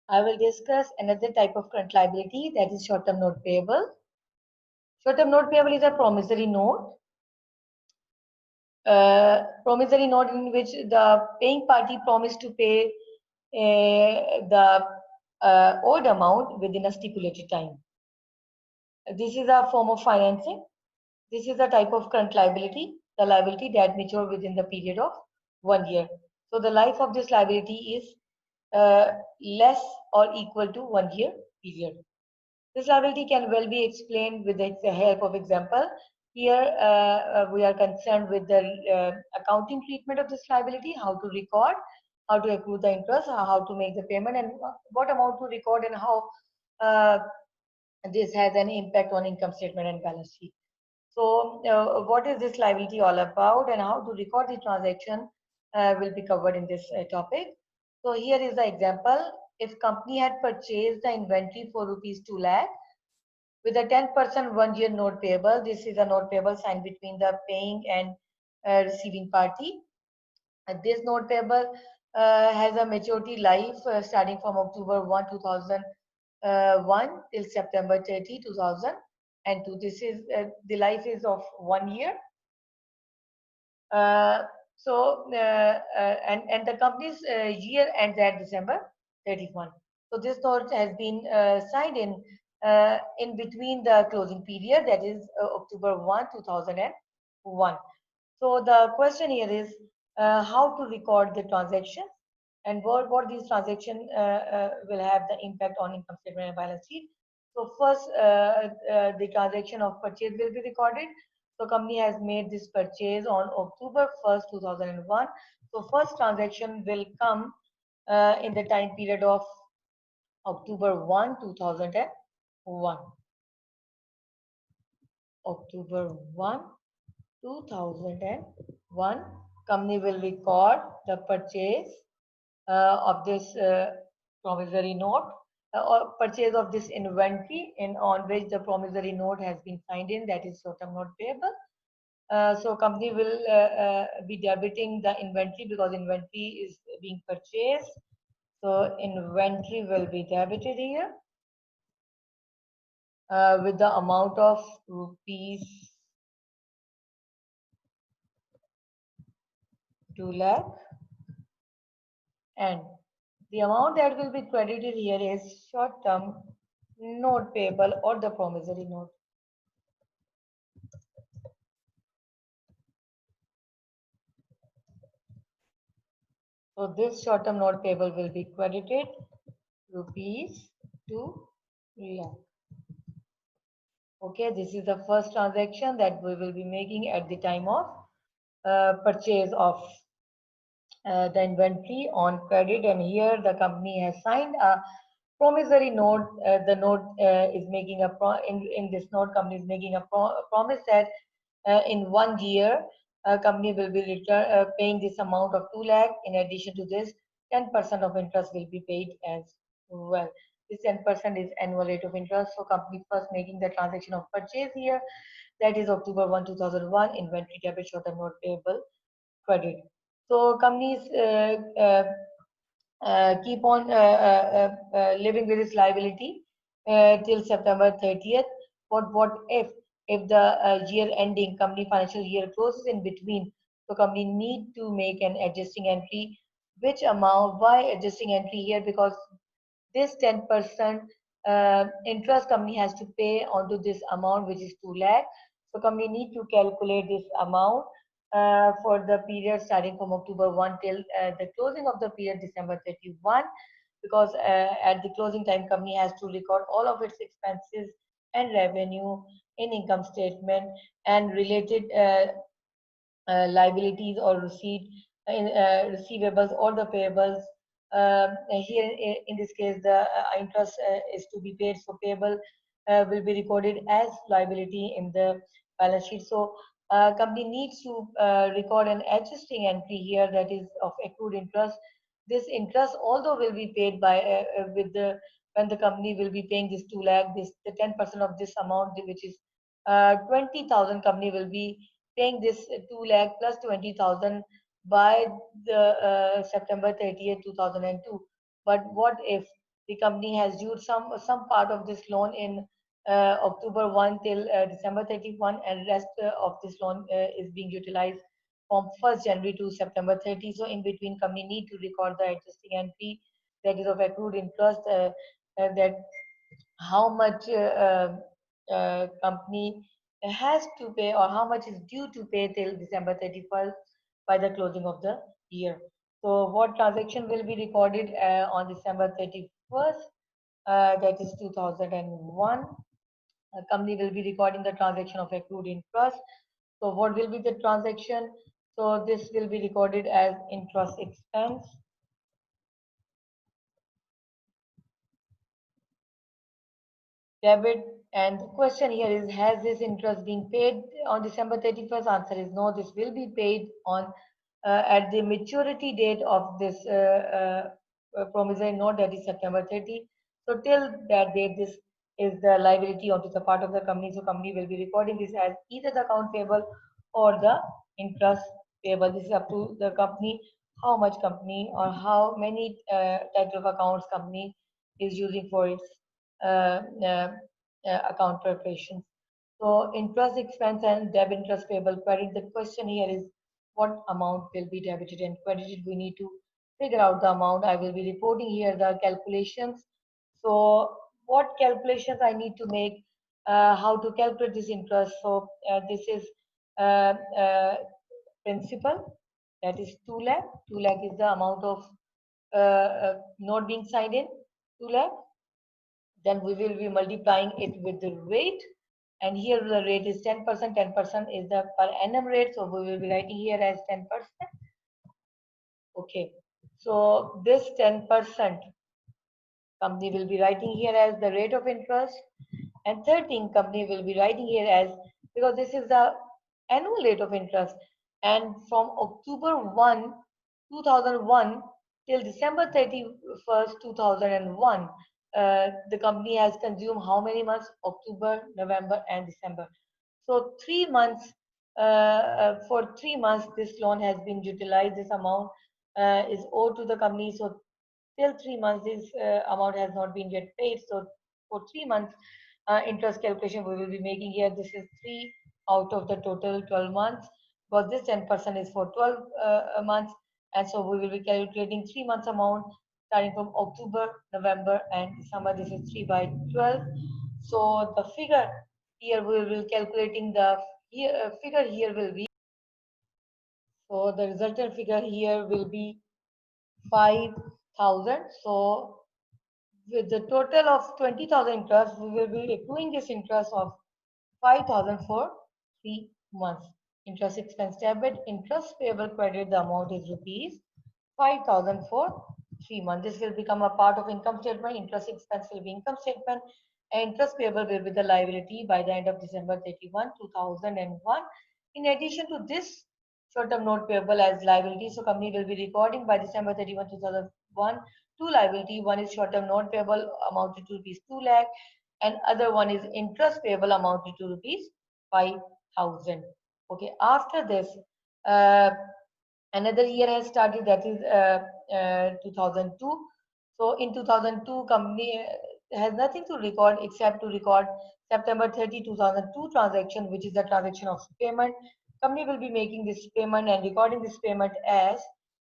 I will discuss another type of current liability, that is short-term note payable. Short-term note payable is a promissory note. Promissory note in which the paying party promised to pay the owed amount within a stipulated time. This is a form of financing. This is a type of current liability, the liability that mature within the period of 1 year. So the life of this liability is less or equal to 1 year period. This liability can well be explained with the help of example. Here we are concerned with the accounting treatment of this liability, how to record, how to accrue the interest, how to make the payment, and what amount to record, and how uh, this has an impact on income statement and balance sheet. So, what is this liability all about, and how to record the transaction will be covered in this topic. So, here is the example. If company had purchased the inventory for rupees 2 lakh with a 10% 1 year note payable, this is a note payable signed between the paying and receiving party. This note payable has a maturity life starting from October 1, 2001 till September 30, 2002. This is the life is of 1 year. Uh, and the company's year ends at December 31. So this note has been signed in between the closing period, that is October 1, 2001. So the question here is how to record the transaction, and what these transactions will have the impact on income statement and balance sheet. So first, the transaction of purchase will be recorded. So company has made this purchase on October 1st, 2001. So first transaction will come in the time period of October 1, 2001. October 1, 2001. Company will record the purchase of this promissory note, or purchase of this inventory in on which the promissory note has been signed in, that is short-term note payable. So company will be debiting the inventory because inventory is being purchased. So inventory will be debited here with the amount of rupees 2 lakh, and the amount that will be credited here is short-term note payable or the promissory note. So this short-term note payable will be credited rupees 2 lakh. Okay, this is the first transaction that we will be making at the time of purchase of the inventory on credit, and here the company has signed a promissory note. The note is making in this note, company is making a promise that in 1 year, company will be paying this amount of 2 lakh. In addition to this, 10% of interest will be paid as well. This 10% is annual rate of interest. So company first making the transaction of purchase here, that is October 1, 2001, inventory debit, short-term note payable, credit. So companies keep on living with this liability till September 30th. What if the year ending company financial year closes in between? So company need to make an adjusting entry. Which amount? Why adjusting entry here? Because this 10% interest company has to pay onto this amount, which is 2 lakh. So company need to calculate this amount for the period starting from October 1 till the closing of the period December 31, because at the closing time company has to record all of its expenses and revenue in income statement, and related liabilities or receivables or the payables. Here in this case, the interest is to be paid, so payable will be recorded as liability in the balance sheet. So company needs to record an adjusting entry here, that is of accrued interest. This interest although will be paid by with the when the company will be paying this 2 lakh, this the 10% of this amount, which is 20,000, company will be paying this 2 lakh plus 20,000 by the September 30th, 2002. But what if the company has used some part of this loan in October 1 till December 31, and rest of this loan is being utilized from 1st January to September 30. So in between, company need to record the adjusting entry, that is of accrued interest, that how much company has to pay, or how much is due to pay till December 31st by the closing of the year. So what transaction will be recorded on December 31st? That is 2001. A company will be recording the transaction of accrued interest. So what will be the transaction? So this will be recorded as interest expense. Debit, and the question here is, has this interest been paid on December 31st? Answer is no. This will be paid on at the maturity date of this promissory note, that is September 30. So till that date, this is the liability onto the part of the company. So company will be recording this as either the account payable or the interest payable. This is up to the company, how much company or how many types of accounts company is using for its uh, uh, account preparations. So interest expense and debit interest payable credit. The question here is, what amount will be debited and credited? We need to figure out the amount. I will be reporting here the calculations. So what calculations I need to make, how to calculate this interest. So this is uh, uh, principal, that is 2 lakh. 2 lakh is the amount of note being signed in, 2 lakh. Then we will be multiplying it with the rate, and here the rate is 10%. 10% is the per annum rate, so we will be writing here as 10%. Okay, so this 10% company will be writing here as the rate of interest, and 13 company will be writing here as, because this is the annual rate of interest, and from October 1 2001 till December 31st 2001, the company has consumed how many months? October, November and December. So 3 months, for 3 months this loan has been utilized. This amount is owed to the company. So till 3 months this amount has not been yet paid. So for 3 months interest calculation we will be making here. This is 3 out of the total 12 months, because this 10% is for 12 months, and so we will be calculating 3 months amount starting from October, November and December. This is 3 by 12. So the figure here we will be calculating the figure here will be, so the resultant figure here will be 5,000. So with the total of 20,000 interest, we will be accruing this interest of 5,000 for 3 months. Interest expense debit, interest payable credit, the amount is rupees 5,000 for 3 months. This will become a part of income statement. Interest expense will be income statement, and interest payable will be the liability by the end of December 31, 2001. In addition to this short-term note payable as liability, so company will be recording by December 31, 2001 two liability. One is short-term note payable amounted to rupees 2 lakh, and other one is interest payable amounted to rupees 5,000. Okay, after this, uh, another year has started, that is 2002. So in 2002 company has nothing to record except to record September 30 2002 transaction, which is the transaction of payment. Company will be making this payment and recording this payment as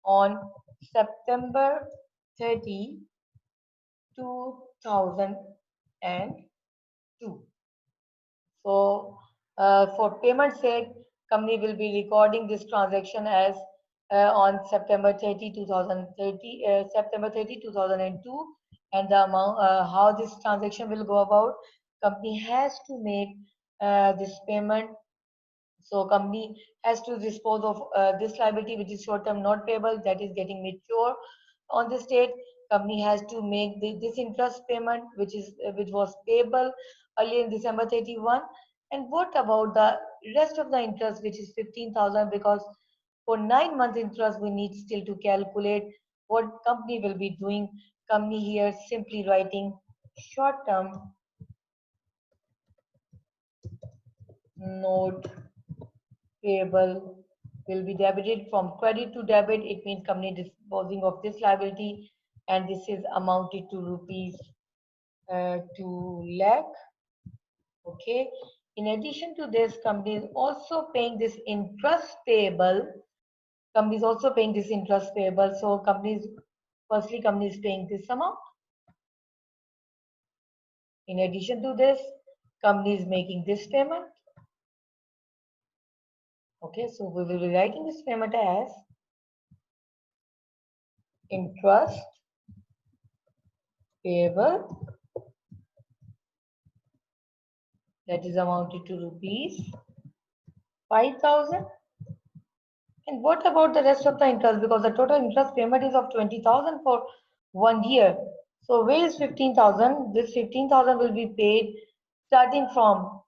on September 30 2002. So for payment sake, company will be recording this transaction as on September 30, 2030, September 30, 2002. And the amount, how this transaction will go about, company has to make this payment. So company has to dispose of this liability, which is short-term not payable, that is getting mature on this date. Company has to make this interest payment, which was payable earlier in December 31. And what about the rest of the interest, which is 15,000? Because for 9 months interest, we need still to calculate what company will be doing. Company here simply writing short-term note payable will be debited from credit to debit. It means company disposing of this liability. and this is amounted to rupees 2 lakh. Okay. In addition to this, company is also paying this interest payable. Company is also paying this interest payable. So firstly, company is paying this amount. In addition to this, company is making this payment. Okay, so we will be writing this payment as interest payable, that is amounted to rupees 5,000. And what about the rest of the interest? Because the total interest payment is of 20,000 for 1 year. So where is 15,000? This 15,000 will be paid starting from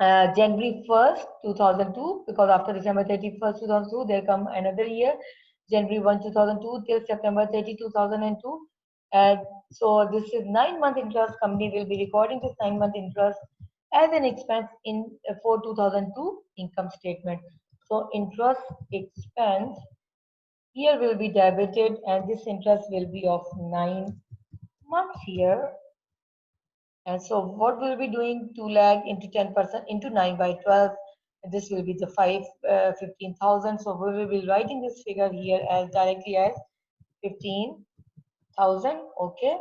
January 1st, 2002, because after December 31st, 2002, there come another year, January 1, 2002 till September 30, 2002. And so this is 9-month interest. Company will be recording this 9-month interest as an expense in for 2002 income statement. So interest expense here will be debited, and this interest will be of 9 months here. And so what we'll be doing, 2 lakh into 10% into 9 by 12. This will be the 15,000. So we will be writing this figure here as directly as 15,000. Okay.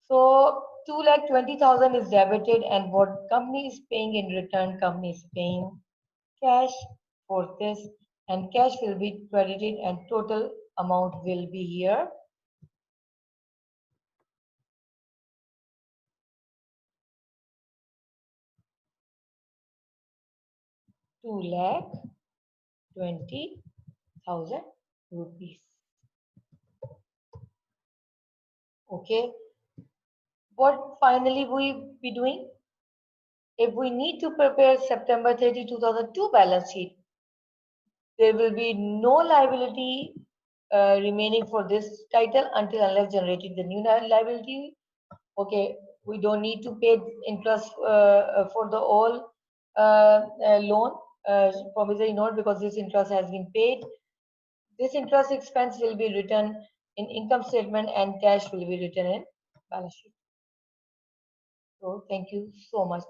So 2,20,000 is debited, and what company is paying in return? Company is paying cash for this, and cash will be credited, and total amount will be here. Two lakh 20,000 rupees. Okay. What finally we be doing? If we need to prepare September 30, 2002 balance sheet, there will be no liability remaining for this title until unless generated the new liability. Okay, we don't need to pay interest for the all loan promissory note because this interest has been paid. This interest expense will be written in income statement and cash will be written in balance sheet. So thank you so much.